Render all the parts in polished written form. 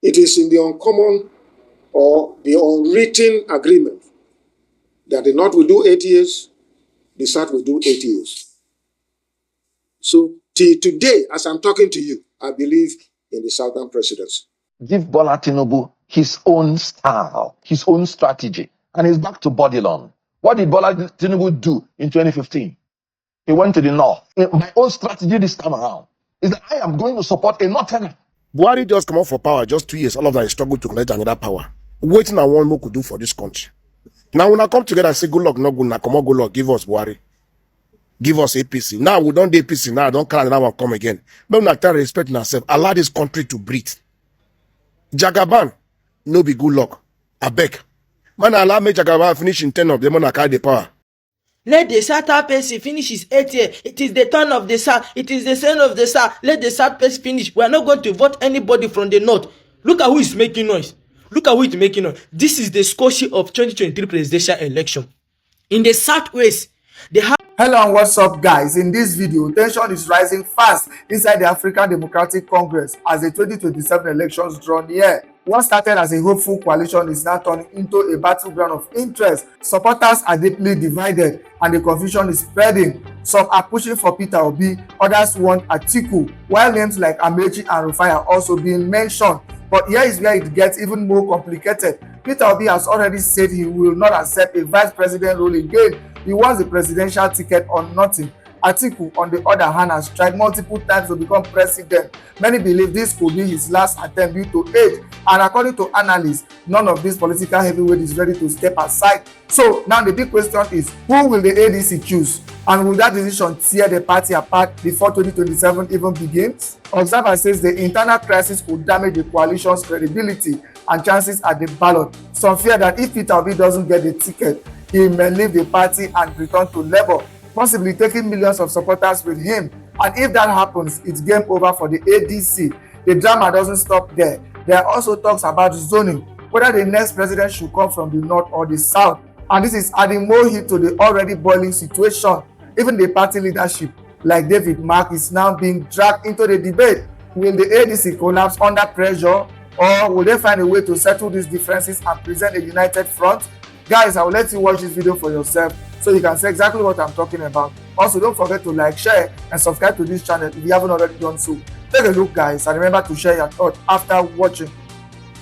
It is in the uncommon or the unwritten agreement that the North will do 8 years, the South will do 8 years. So till today, as I'm talking to you, I believe in the Southern presidency. Give Bola Tinubu his own style, his own strategy, and he's back to Bodilon. What did Bola Tinubu do in 2015? He went to the North. My own strategy this time around is that I am going to support a Northerner. Buhari just come out for power just 2 years. All of that is struggle to collect another power. Waiting on one more could do for this country. Now when I come together and say good luck, not good, now come on, good luck, give us Buhari. Give us APC. Now we don't do APC. Now I don't carry another one come again. But we try to respect ourselves. Allow this country to breathe. Jagaban, no be good luck. I beg. Man, allow me Jagaban finish in 10 of them and carry the power. Let the South person finish his 8 year. It is the turn of the South. It is the son of the South. Let the South person finish. We are not going to vote anybody from the North. Look at who is making noise. Look at who is making noise. This is the Scotia of 2023 presidential election. In the Southwest, they have... Hello and what's up, guys? In this video, tension is rising fast inside the African Democratic Congress as the 2027 elections draw near. What started as a hopeful coalition is now turning into a battleground of interest. Supporters are deeply divided and the confusion is spreading. Some are pushing for Peter Obi, others want Atiku, while names like Amaechi and Rufai are also being mentioned. But here is where it gets even more complicated. Peter Obi has already said he will not accept a vice president role again. He wants the presidential ticket or nothing. Atiku, on the other hand, has tried multiple times to become president. Many believe this could be his last attempt due to age, and according to analysts, none of these political heavyweights is ready to step aside. So now the big question is, who will the ADC choose? And will that decision tear the party apart before 2027 even begins? Observer says the internal crisis could damage the coalition's credibility and chances at the ballot. Some fear that if Peter Obi doesn't get the ticket, he may leave the party and return to Labour, possibly taking millions of supporters with him. And if that happens, it's game over for the ADC. The drama doesn't stop there. There are also talks about zoning, whether the next president should come from the north or the south. And this is adding more heat to the already boiling situation. Even the party leadership, like David Mark, is now being dragged into the debate. Will the ADC collapse under pressure, or will they find a way to settle these differences and present a united front? Guys, I will let you watch this video for yourself so you can see exactly what I'm talking about. Also, don't forget to like, share, and subscribe to this channel if you haven't already done so. Take a look, guys, and remember to share your thoughts after watching.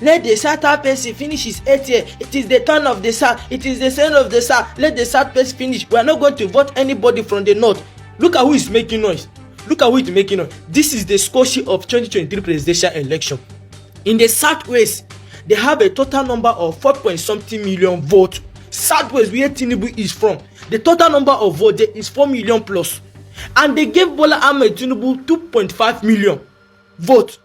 Let the South person finish his 8 year. It is the turn of the South. It is the son of the South. Let the South person finish. We are not going to vote anybody from the North. Look at who is making noise. Look at who is making noise. This is the Scotia of 2023 presidential election. In the Southwest, they have a total number of 4.something million votes. Southwest, where Tinubu is from, the total number of votes there is 4 million plus. And they gave Bola Ahmed Tinubu 2.5 million votes.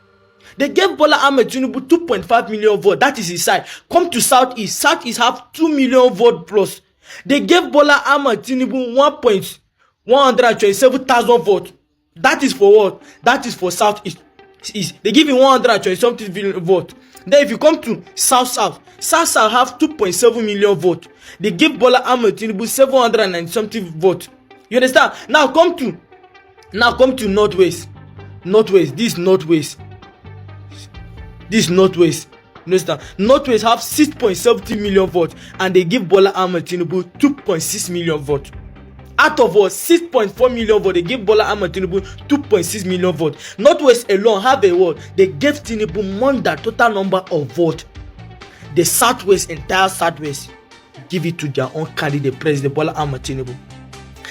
They gave Bola Ahmed Tinubu 2.5 million votes. That is his side. Come to Southeast. Southeast have 2 million votes plus. They gave Bola Ahmed Tinubu 1,127,000 votes. That is for what? That is for Southeast. They give him 120 something votes. Then if you come to South have 2.7 million votes. They give Bola Ahmed Tinubu 790 something votes. You understand? Now come to Northwest. This Northwest. You understand? Northwest have 6.70 million votes, and they give Bola Ahmed Tinubu 2.6 million votes. Out of what 6.4 million votes, they give Bola Ahmed Tinubu 2.6 million votes. Northwest alone have a word. They gave Tinubu more than total number of votes. The Southwest, entire Southwest, give it to their own candidate, President Bola Ahmed Tinubu.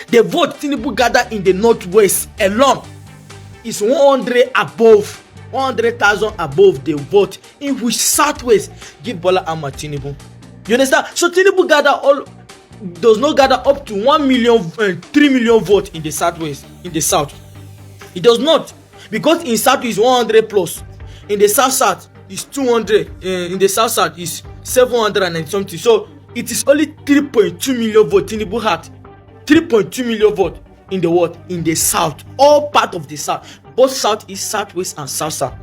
The vote Tinubu gathered in the Northwest alone is 100,000 above the vote in which Southwest give Bola Ahmed Tinubu. You understand? So Tinubu does not gather up to 3 million votes in the Southwest, in the South. It does not, because in South is 100 plus, in the South is 200, in the South is 700 and something. So it is only 3.2 million votes Tinubu had. 3.2 million votes in the what? In the South, all part of the South, both Southeast, Southwest, and South.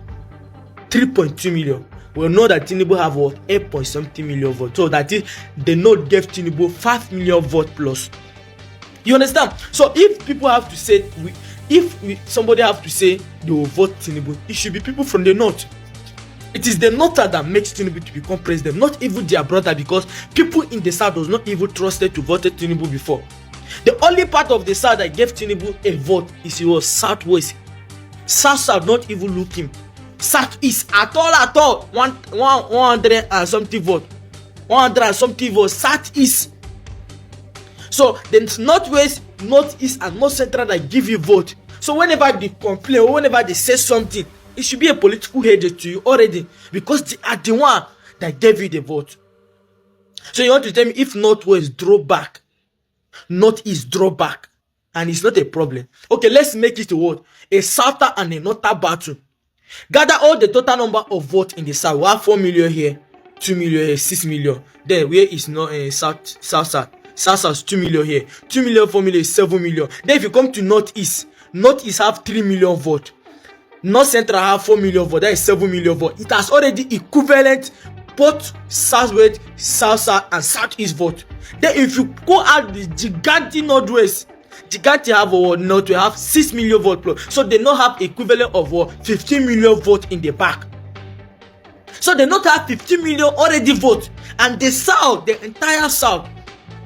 3.2 million. We know that Tinubu have what? 8.something million votes. So that is, the North gave Tinubu 5 million votes plus. You understand? So if people have to say, somebody have to say they will vote Tinubu, it should be people from the North. It is the northern that makes Tinubu to become president, not even their brother, because people in the south does not even trusted to vote Tinubu before. The only part of the south that gave Tinubu a vote is he was southwest. South not even look him. Southeast at all. 100 and something vote. 100 and something vote. Southeast. So the northwest, northeast, and north central that give you vote. So whenever they complain or whenever they say something, it should be a political headache to you already, because they are the one that gave you the vote. So you want to tell me if northwest draw back, northeast draw back, and it's not a problem? Okay, let's make it a what? A southern and a northern battle. Gather all the total number of votes in the south. We have 4 million here, 2 million here, 6 million. Then where is not south 2 million here, 2 million, 4 million, 7 million. Then if you come to northeast have 3 million votes. North Central have 4 million votes. That is 7 million votes. It has already equivalent both southwest, south, and southeast vote. Then if you go out the gigantic northwest, gigantic have north we have 6 million votes plus. So they not have equivalent of 15 million votes in the back. So they not have 15 million already votes. And the south, the entire south,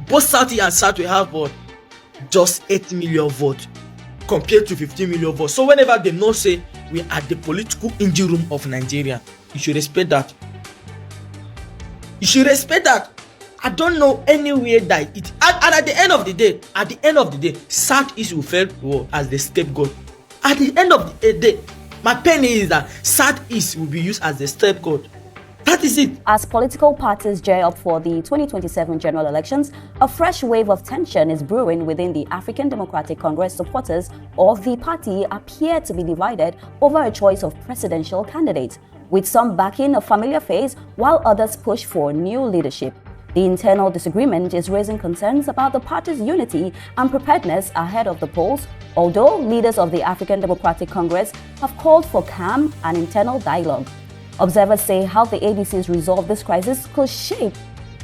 both south and south will have just 8 million votes compared to 15 million votes. So whenever they know say we are the political engine room of Nigeria, you should respect that. You should respect that. I don't know anywhere that it and at the end of the day, Southeast will fail as the scapegoat. At the end of the day, my pen is that Southeast will be used as the scapegoat. That is it. As political parties gear up for the 2027 general elections, a fresh wave of tension is brewing within the African Democratic Congress. Supporters of the party appear to be divided over a choice of presidential candidate, with some backing a familiar face while others push for new leadership. The internal disagreement is raising concerns about the party's unity and preparedness ahead of the polls, although leaders of the African Democratic Congress have called for calm and internal dialogue. Observers say how the ADCs resolve this crisis could shape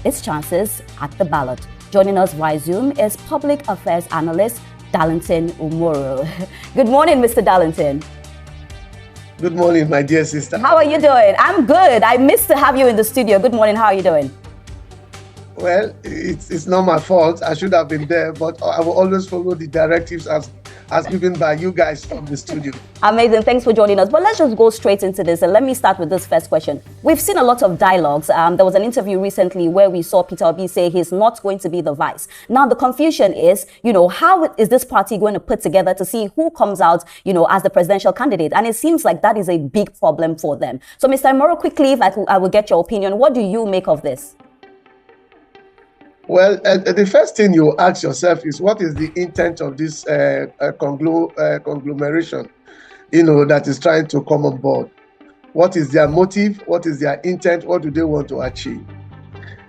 its chances at the ballot. Joining us via Zoom is public affairs analyst Darlington Umoro. Good morning, Mr. Darlington. Good morning, my dear sister. How are you doing? I'm good. I missed to have you in the studio. Good morning. How are you doing? Well, it's not my fault. I should have been there, but I will always follow the directives as given by you guys from the studio. Amazing. Thanks for joining us. But let's just go straight into this. And let me start with this first question. We've seen a lot of dialogues. There was an interview recently where we saw Peter Obi say he's not going to be the vice. Now, the confusion is, how is this party going to put together to see who comes out, as the presidential candidate? And it seems like that is a big problem for them. So, Mr. Moro, quickly, if I will get your opinion, what do you make of this? Well, the first thing you ask yourself is, what is the intent of this conglomeration, that is trying to come on board? What is their motive? What is their intent? What do they want to achieve?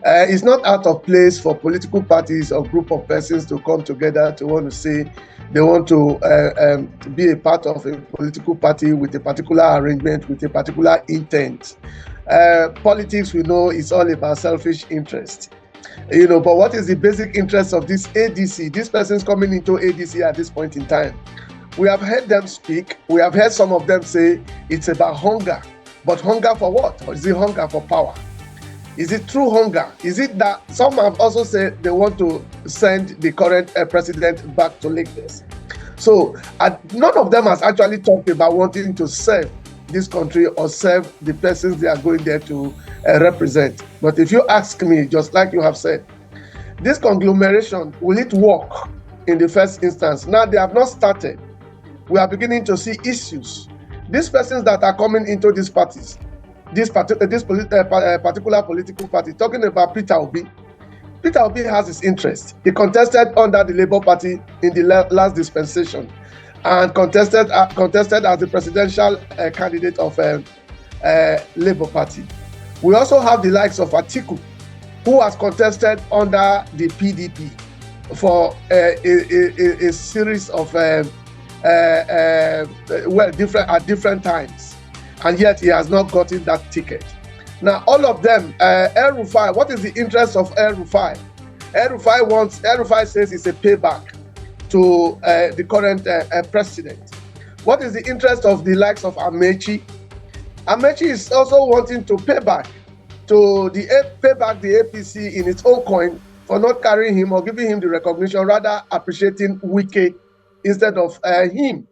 It's not out of place for political parties or group of persons to come together to want to say they want to be a part of a political party with a particular arrangement, with a particular intent. Politics, we know, is all about selfish interest. But what is the basic interest of this ADC? These persons coming into ADC at this point in time. We have heard them speak. We have heard some of them say it's about hunger. But hunger for what? Or is it hunger for power? Is it true hunger? Is it that some have also said they want to send the current president back to Lagos? So none of them has actually talked about wanting to serve this country or serve the persons they are going there to represent. But if you ask me, just like you have said, this conglomeration, will it work in the first instance? Now they have not started. We are beginning to see issues. These persons that are coming into these parties, this particular political party, talking about Peter Obi. Peter Obi has his interest. He contested under the Labour Party in the last dispensation and contested as the presidential candidate of Labour Party. We also have the likes of Atiku, who has contested under the PDP for a series of different times, and yet he has not gotten that ticket. Now, all of them, El Rufai, what is the interest of El Rufai? El Rufai says it's a payback to the current president. What is the interest of the likes of Amaechi? Amaechi is also wanting to pay back the APC in its own coin for not carrying him or giving him the recognition, rather appreciating Wike instead of him.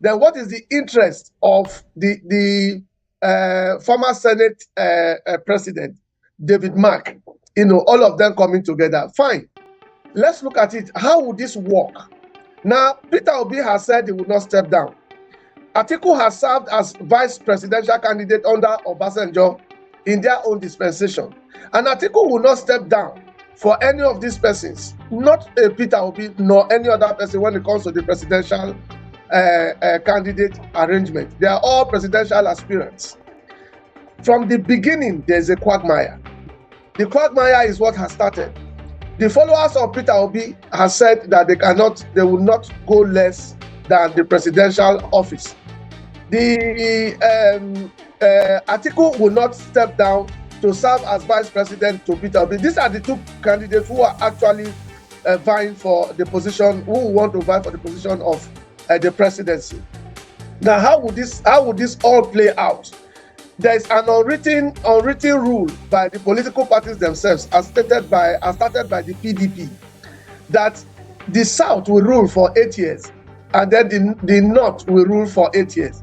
Then what is the interest of the former Senate President, David Mark? All of them coming together. Fine. Let's look at it. How would this work? Now, Peter Obi has said he would not step down. Atiku has served as vice presidential candidate under Obasanjo in their own dispensation. And Atiku will not step down for any of these persons, not Peter Obi nor any other person when it comes to the presidential candidate arrangement. They are all presidential aspirants. From the beginning, there's a quagmire. The quagmire is what has started. The followers of Peter Obi have said that they will not go less than the presidential office. The Atiku will not step down to serve as vice president to Peter Obi. These are the two candidates who are actually vying for the position, who want to vie for the position of the presidency. Now, how would this all play out? There is an unwritten rule by the political parties themselves, as started by the PDP, that the South will rule for 8 years, and then the North will rule for 8 years.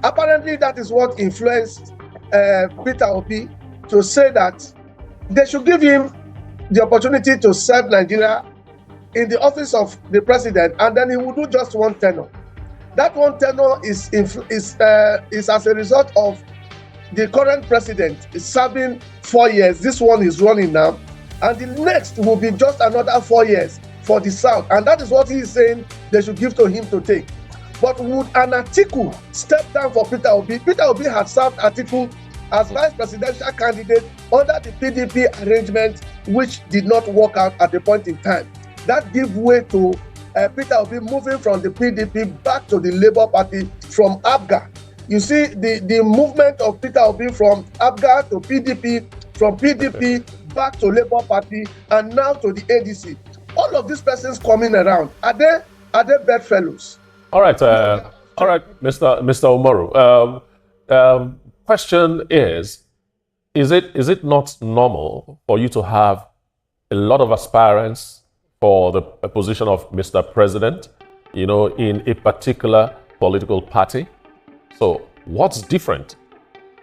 Apparently, that is what influenced Peter Obi to say that they should give him the opportunity to serve Nigeria in the office of the president, and then he will do just one tenure. That one tenure is as a result of the current president is serving 4 years. This one is running now, and the next will be just another 4 years for the South, and that is what he is saying they should give to him to take. But would an Atiku step down for Peter Obi? Peter Obi had served Atiku as vice presidential candidate under the PDP arrangement, which did not work out at the point in time. That gave way to Peter Obi moving from the PDP back to the Labour Party from ABGA. You see the movement of Peter Obi from ABGA to PDP, from PDP back to Labour Party, and now to the ADC. All of these persons coming around, are they bedfellows? All right, Mr. Umaru. Question is it not normal for you to have a lot of aspirants for the position of Mr. President, in a particular political party? So what's different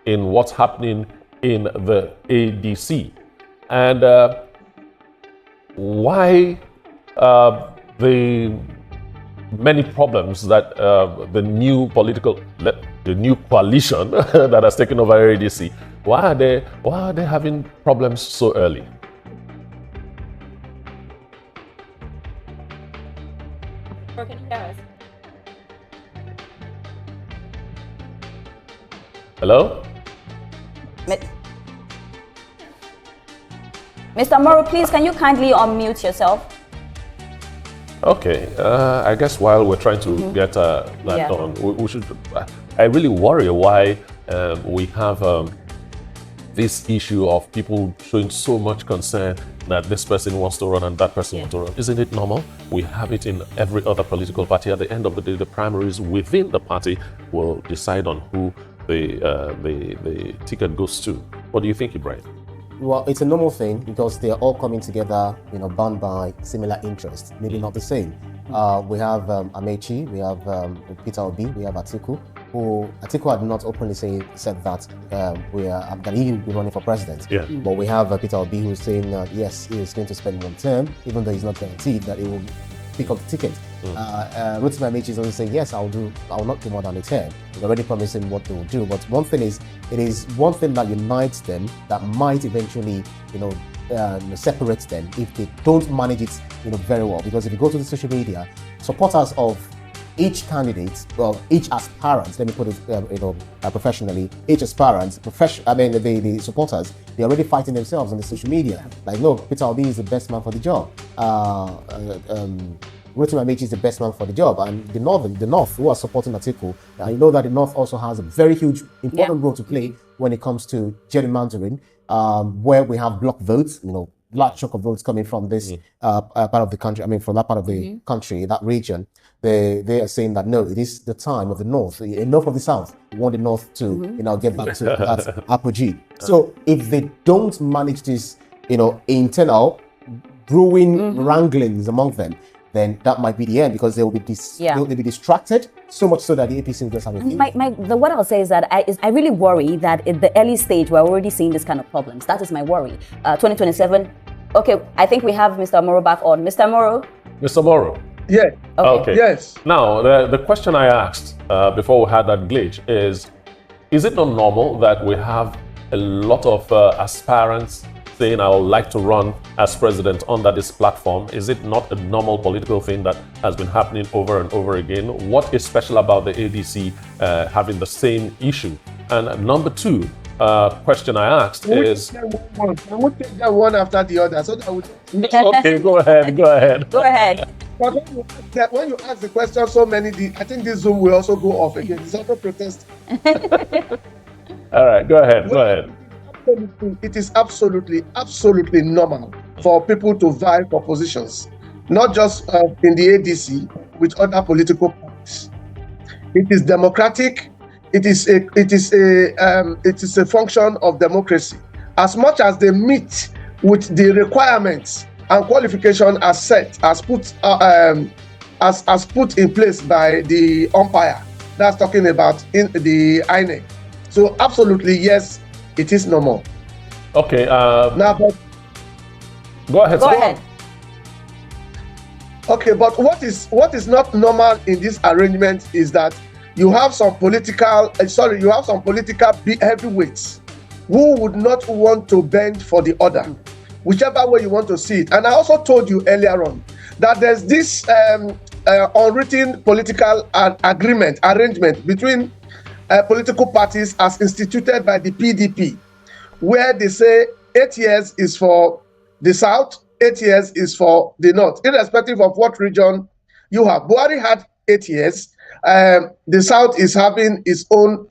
in what's happening in the ADC? And why the many problems that the new coalition that has taken over ADC, why are they having problems so early? Hello? Mr. Moro, please, can you kindly unmute yourself? Okay, I guess while we're trying to get that done, we should. I really worry why we have this issue of people showing so much concern that this person wants to run and that person wants to run. Isn't it normal? We have it in every other political party. At the end of the day, the primaries within the party will decide on who the ticket goes to. What do you think, Ibrahim? Well, it's a normal thing because they're all coming together, bound by similar interests, maybe not the same. We have Amaechi, we have Peter Obi, we have Atiku, who Atiku had not openly said that he will be running for president. Yeah. But we have Peter Obi who's saying yes, he is going to spend one term, even though he's not guaranteed that he will pick up the ticket. Rotimi Amaechi is also saying yes, I will not do more than a term. He's already promising what they will do. But one thing is, it is one thing that unites them that might eventually, separate them if they don't manage it, very well. Because if you go to the social media, supporters of each candidate, well, each aspirant, let me put it, professionally, each aspirant, the supporters, they're already fighting themselves on the social media. Like, no, Peter Obi is the best man for the job. Rotimi Amaechi is the best man for the job, and the North who are supporting Atiku, you know that the North also has a very huge, important role to play when it comes to gerrymandering, where we have block votes. large chunk of votes coming from this part of the country. I mean, from that part of the country, that region. They are saying that no, it is the time of the North. Enough of the South. We want the North to get back to that apogee. So if they don't manage this, internal brewing wranglings among them, then that might be the end, because they will be they'll be distracted, so much so that the APC will just have a what I'll say is that I really worry that at the early stage we're already seeing this kind of problems. That is my worry. 2027. Okay, I think we have Mr. Moro back on. Mr. Moro. Mr. Moro. Yeah. Okay. Yes. Now, the question I asked before we had that glitch is it not normal that we have a lot of aspirants saying, I would like to run as president under this platform? Is it not a normal political thing that has been happening over and over again? What is special about the ADC having the same issue? And number two, question I asked is... I would take them one after the other, so that would... Okay, go ahead. Go ahead. But when you ask the question so many, I think this Zoom will also go off again. It's also protest. All right, go ahead. It is absolutely normal for people to vie for positions, not just in the ADC, with other political parties. It is democratic. It is a function of democracy. As much as they meet with the requirements and qualification as put in place by the umpire. That's talking about in the INEC. So absolutely yes, it is normal. Okay. Now, but go ahead. Okay, but what is not normal in this arrangement is that you have some political heavyweights who would not want to bend for the other, whichever way you want to see it. And I also told you earlier on that there's this unwritten political arrangement between political parties as instituted by the PDP, where they say 8 years is for the South, 8 years is for the North, irrespective of what region you have. Buhari had 8 years. The South is having its own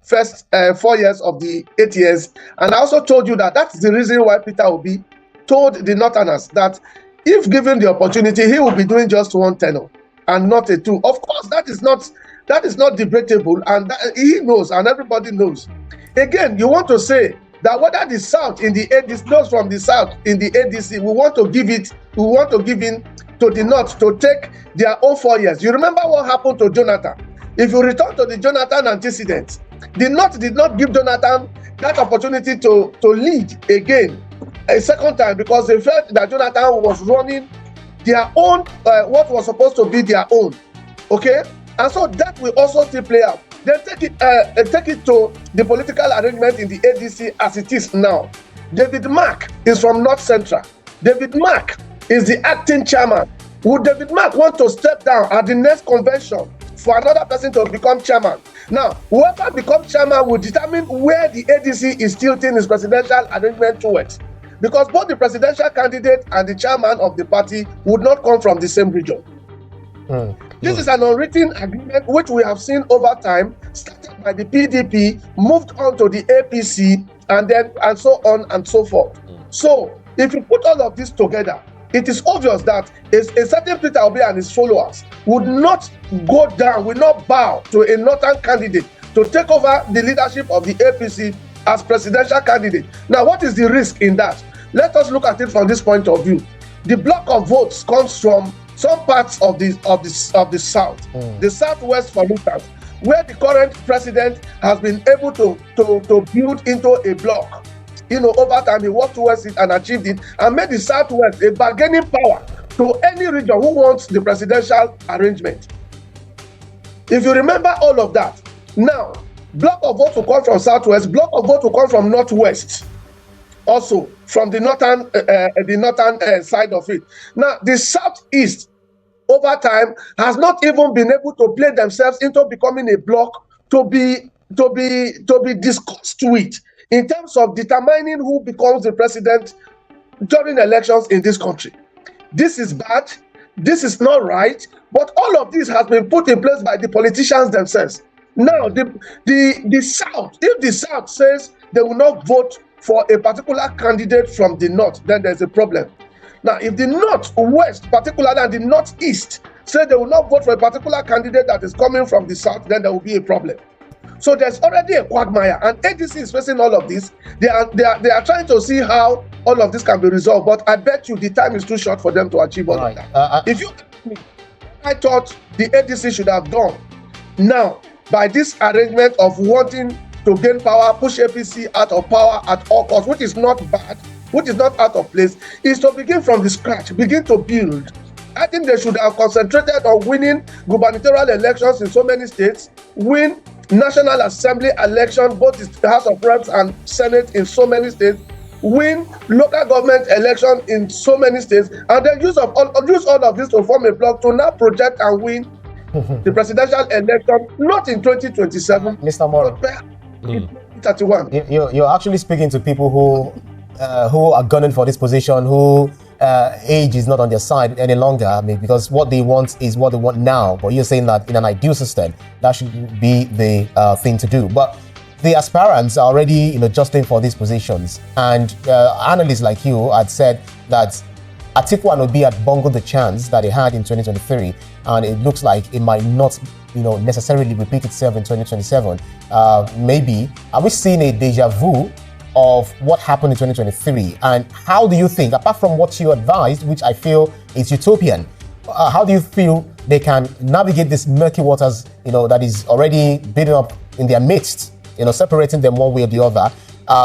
first 4 years of the 8 years. And I also told you that that's the reason why Peter Obi told the Northerners that if given the opportunity, he will be doing just one tenure and not a two. Of course, that is not debatable, and he knows, and everybody knows. Again, you want to say that whether the South in the ADC, those from the South in the ADC, we want to give in to the North to take their own 4 years. You remember what happened to Jonathan? If you return to the Jonathan antecedents, the North did not give Jonathan that opportunity to lead again a second time, because they felt that Jonathan was running their own, what was supposed to be their own. Okay? And so that will also still play out. Then take it to the political arrangement in the ADC as it is now. David Mark is from North Central. David Mark is the acting chairman. Would David Mark want to step down at the next convention for another person to become chairman? Now, whoever becomes chairman will determine where the ADC is tilting its presidential arrangement towards. Because both the presidential candidate and the chairman of the party would not come from the same region. This is an unwritten agreement which we have seen over time, started by the PDP, moved on to the APC, and so on and so forth. So, if you put all of this together, it is obvious that a certain Peter Obi and his followers would not go down, will not bow to a northern candidate to take over the leadership of the APC as presidential candidate. Now, what is the risk in that? Let us look at it from this point of view. The block of votes comes from some parts of the South, the Southwest, for instance, where the current president has been able to build into a block. Over time, he worked towards it and achieved it, and made the Southwest a bargaining power to any region who wants the presidential arrangement. If you remember all of that, now, block of votes will come from Southwest, block of votes will come from Northwest, also from the northern side of it. Now, the Southeast, over time, has not even been able to play themselves into becoming a block to be discussed with in terms of determining who becomes the president during elections in this country. This is bad. This is not right. But all of this has been put in place by the politicians themselves. Now, the South, if the South says they will not vote for a particular candidate from the north, then there's a problem. Now, if the northwest, particularly and the northeast, say they will not vote for a particular candidate that is coming from the south, then there will be a problem. So there's already a quagmire, and ADC is facing all of this. They are trying to see how all of this can be resolved, but I bet you the time is too short for them to achieve all of that. If you ask me, I thought the ADC should have done now by this arrangement of wanting to gain power, push APC out of power at all costs, which is not bad, which is not out of place, is to begin from the scratch, begin to build. I think they should have concentrated on winning gubernatorial elections in so many states, win National Assembly elections, both the House of Reps and Senate in so many states, win local government elections in so many states, and then use all of this to form a bloc to now project and win the presidential election, not in 2027, Mr. Moro, but in 2031. You're actually speaking to people who are gunning for this position, who age is not on their side any longer. I mean, because what they want is what they want now. But you're saying that in an ideal system, that should be the thing to do. But the aspirants are already, justing for these positions, and analysts like you had said that Atiku and Obi had bungled the chance that they had in 2023, and it looks like it might not, necessarily repeat itself in 2027. Maybe are we seeing a deja vu of what happened in 2023? And how do you think, apart from what you advised, which I feel is utopian, how do you feel they can navigate this murky waters, that is already building up in their midst, separating them one way or the other,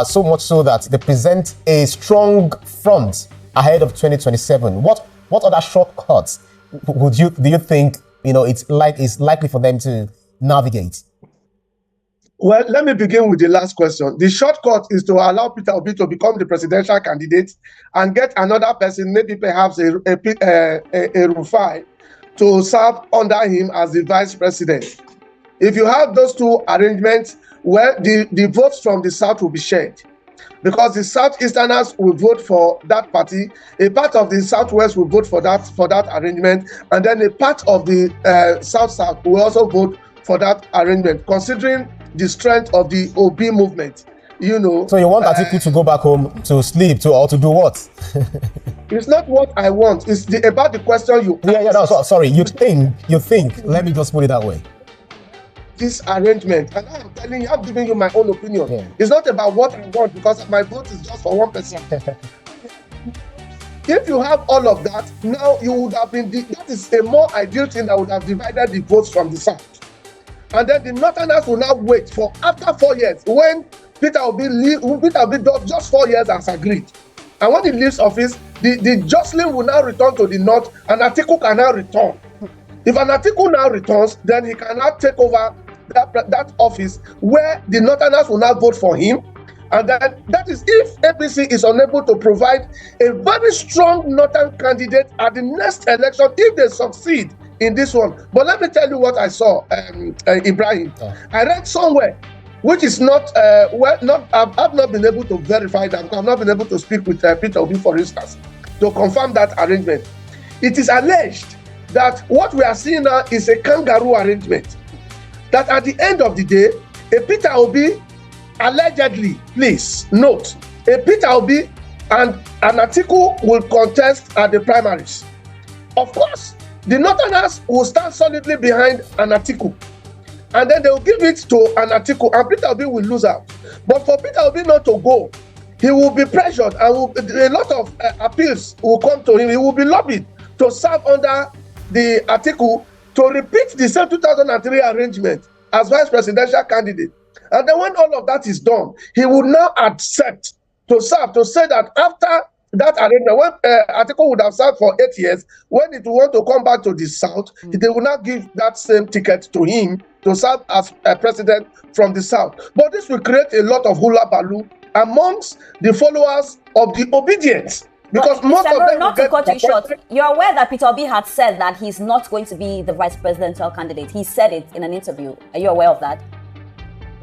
so much so that they present a strong front ahead of 2027? What other shortcuts do you think it's likely for them to navigate? Well, let me begin with the last question. The shortcut is to allow Peter Obi to become the presidential candidate and get another person, maybe perhaps a Rufai, to serve under him as the vice president. If you have those two arrangements, well, the votes from the south will be shared, because the southeasterners will vote for that party, a part of the southwest will vote for that arrangement, and then a part of the south will also vote for that arrangement, considering the strength of the OB movement. So you want Atiku to go back home to sleep or to do what? It's not what I want. It's about the question you asked. Sorry. You think. Let me just put it that way. This arrangement, and I'm telling you, I'm giving you my own opinion. Yeah. It's not about what I want, because my vote is just for one person. If you have all of that, now you would have been. That is a more ideal thing that would have divided the votes from the south. And then the northerners will now wait for after 4 years, when Peter Obi does just 4 years as agreed. And when he leaves office, the jostling will now return to the north, and Atiku can now return. If an Atiku now returns, then he cannot take over that office, where the northerners will now vote for him. And then that is if APC is unable to provide a very strong northern candidate at the next election, if they succeed in this one. But let me tell you what I saw, Ibrahim. I read somewhere, which is not I've not been able to verify that. I've not been able to speak with Peter Obi, for instance, to confirm that arrangement. It is alleged that what we are seeing now is a kangaroo arrangement. That at the end of the day, a Peter Obi, allegedly, please note, a Peter Obi and an Atiku will contest at the primaries. Of course, the northerners will stand solidly behind an Atiku, and then they will give it to an Atiku, and Peter Obi will lose out. But for Peter Obi not to go, he will be pressured, and a lot of appeals will come to him. He will be lobbied to serve under the Atiku to repeat the same 2003 arrangement as vice presidential candidate. And then when all of that is done, he would now accept to serve, to say that after that arrangement, when Atiku would have served for 8 years, when it will want to come back to the south, they will not give that same ticket to him to serve as a president from the south. But this will create a lot of hula baloo amongst the followers of the obedience. Because most of them not to cut you short, you're aware that Peter Obi had said that he's not going to be the vice presidential candidate. He said it in an interview. Are you aware of that?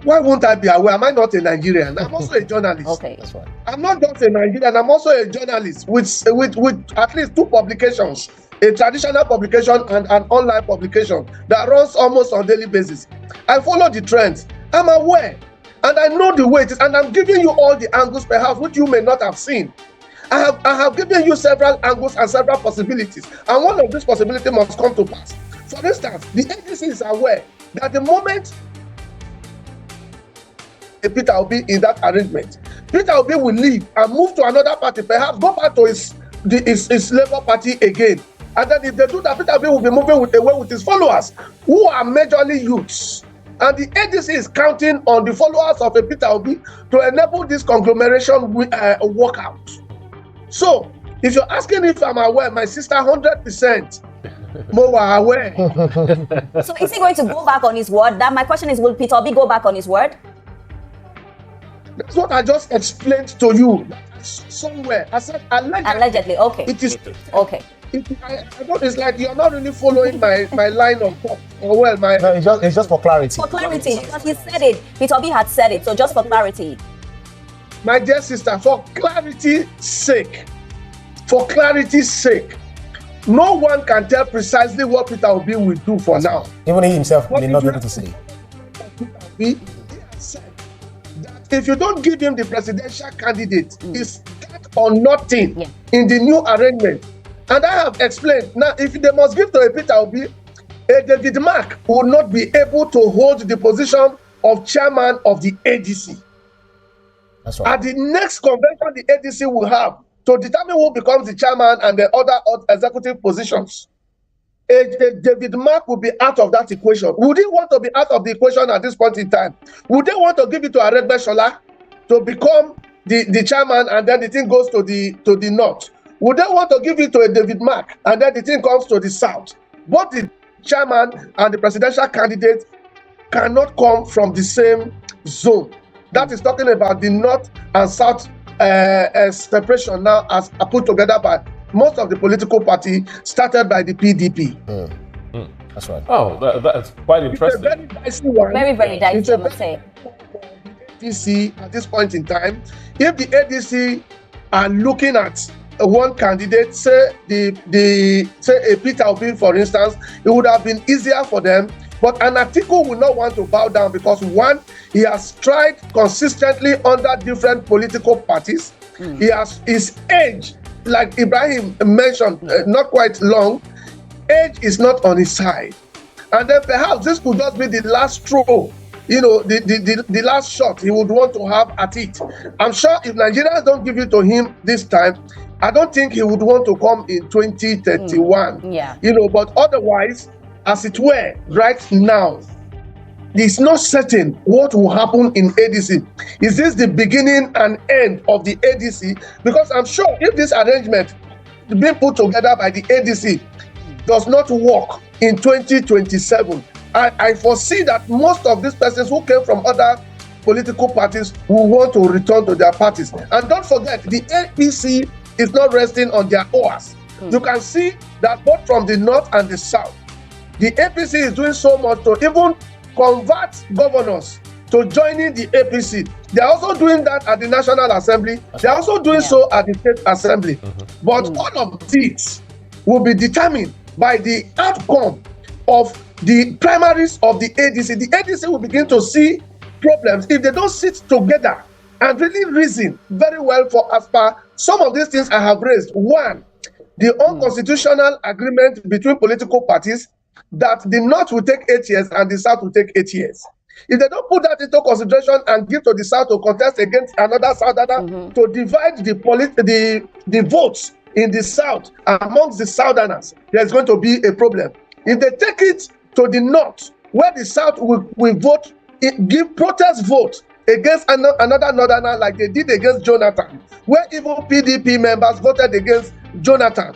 Why won't I be aware? Am I not a Nigerian? I'm also a journalist. Okay, that's right. I'm not just a Nigerian. I'm also a journalist with at least 2 publications, a traditional publication and an online publication that runs almost on a daily basis. I follow the trends. I'm aware. And I know the way it is, and I'm giving you all the angles perhaps which you may not have seen. I have given you several angles and several possibilities, and one of these possibilities must come to pass. For instance, the agency is aware that the moment Peter Obi in that arrangement, Peter Obi will leave and move to another party, perhaps go back to his Labour Party again. And then if they do that, Peter Obi will be moving away with his followers, who are majorly youths. And the agency is counting on the followers of Peter Obi to enable this conglomeration work out. So, if you're asking if I'm aware, my sister, 100% more aware. So is he going to go back on his word? That my question is, will Peter Obi go back on his word? That's what I just explained to you. Somewhere, I said allegedly. Allegedly, okay. It is okay. I know it's like you're not really following my line of thought. Or well, my No, it's just for clarity. For clarity, because he said it. Peter Obi had said it. So just for clarity. My dear sister, for clarity's sake, no one can tell precisely what Peter Obi will do for now. Even he himself may not be able to say. He said that if you don't give him the presidential candidate, it's that or nothing in the new arrangement. And I have explained. Now, if they must give to a Peter Obi, a David Mark will not be able to hold the position of chairman of the ADC. That's right. At the next convention the ADC will have to determine who becomes the chairman and the other executive positions, David Mark will be out of that equation. Would he want to be out of the equation at this point in time? Would they want to give it to Aregbesola to become the chairman, and then the thing goes to the north? Would they want to give it to a David Mark and then the thing comes to the south? Both the chairman and the presidential candidate cannot come from the same zone. That is talking about the north and south separation now as put together by most of the political party, started by the PDP. That's right. Oh, that's quite interesting. It's a very dicey one. Very, very dicey, I must say. ADC at this point in time, if the ADC are looking at one candidate, say a Peter Obi, for instance, it would have been easier for them. But an Atiku will not want to bow down because, one, he has tried consistently under different political parties. He has his age, like Ibrahim mentioned, not quite long. Age is not on his side. And then perhaps this could just be the last straw, the last shot he would want to have at it. I'm sure if Nigerians don't give it to him this time, I don't think he would want to come in 2031. But otherwise, as it were, right now, it's not certain what will happen in ADC. Is this the beginning and end of the ADC? Because I'm sure if this arrangement being put together by the ADC does not work in 2027, I foresee that most of these persons who came from other political parties will want to return to their parties. And don't forget, the APC is not resting on their oars. You can see that both from the north and the south, the APC is doing so much to even convert governors to joining the APC. They are also doing that at the National Assembly. They are also doing so at the State Assembly. But all of this will be determined by the outcome of the primaries of the ADC. The ADC will begin to see problems if they don't sit together and really reason very well for as per some of these things I have raised. One, the unconstitutional agreement between political parties that the North will take 8 years and the South will take 8 years. If they don't put that into consideration and give to the South to contest against another Southerner to divide the votes in the South amongst the Southerners, there's going to be a problem. If they take it to the North, where the South will vote, give protest vote against another Northerner like they did against Jonathan, where even PDP members voted against Jonathan,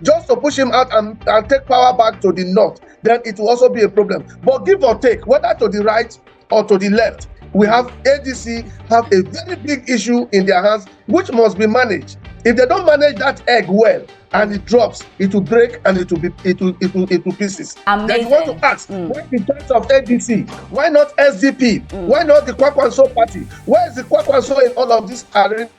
just to push him out and take power back to the North, then it will also be a problem. But give or take, whether to the right or to the left, we have ADC have a very big issue in their hands, which must be managed. If they don't manage that egg well and it drops, it will break and it will pieces. Amazing. Then you want to ask, why the choice of ADC? Why not SDP? Why not the Kwakwanso party? Where is the Kwakwanso in all of this arrangement?